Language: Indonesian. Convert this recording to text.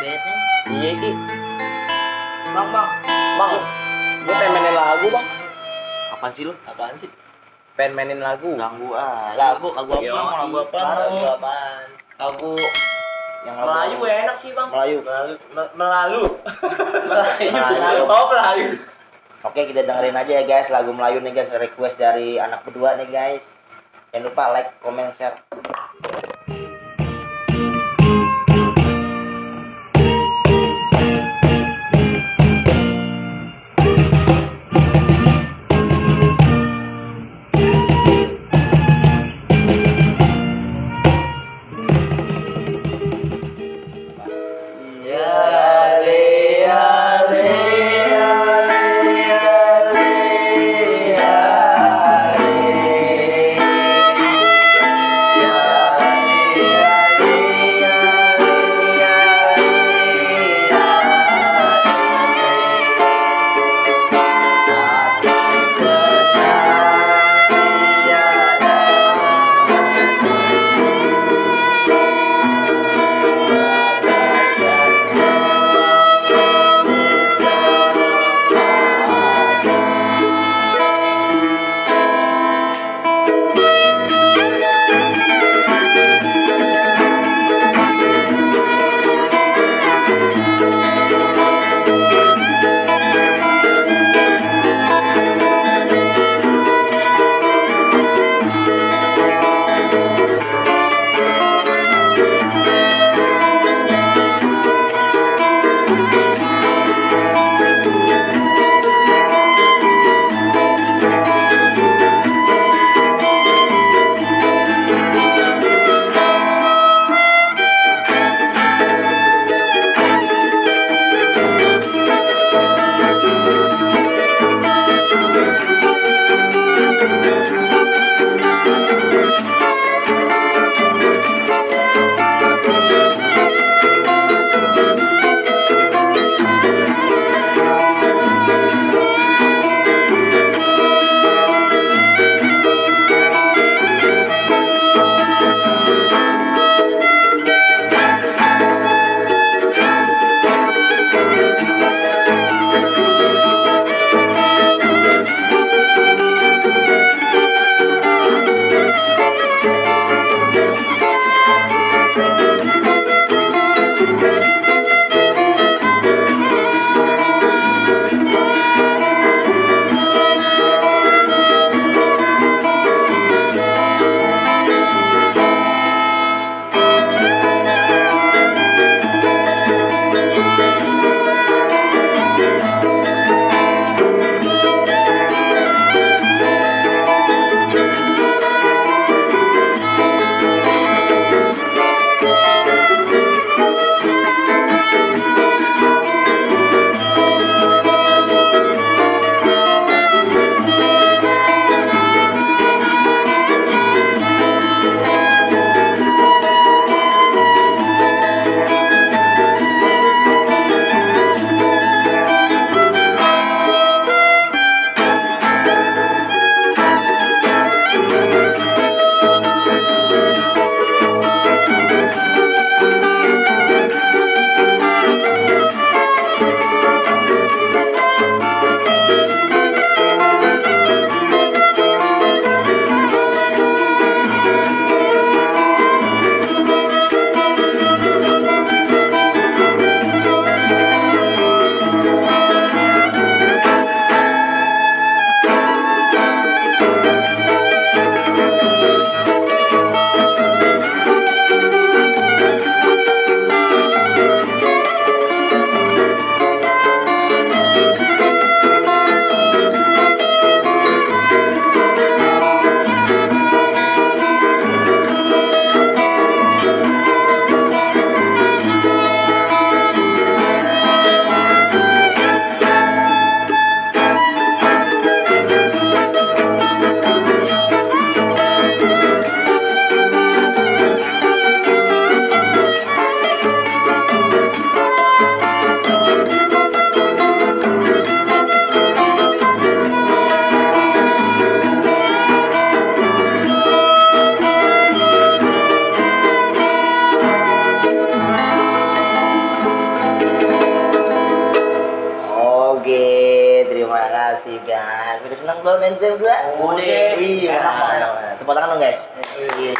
bete. Iya Ki. Bang, Bang, gue pengen mainin lagu bang. Apaan sih lu? apaan sih? Pengen mainin lagu. Ganggu ah. Lagu Lagu apa? Yo, Mau lagu apa? Lagu apaan? Lagu Yang Melayu enak sih bang. Melayu. Melayu. Melalu. Melayu. Melayu. Oh Melayu. Oke, kita dengerin aja ya guys lagu Melayu nih guys, request dari anak berdua nih guys. Jangan lupa like, comment, share. Iya guys, udah senang belum main game 2? Udah. Iya. Enak, enak. Tepuk tangan dong guys. Iya.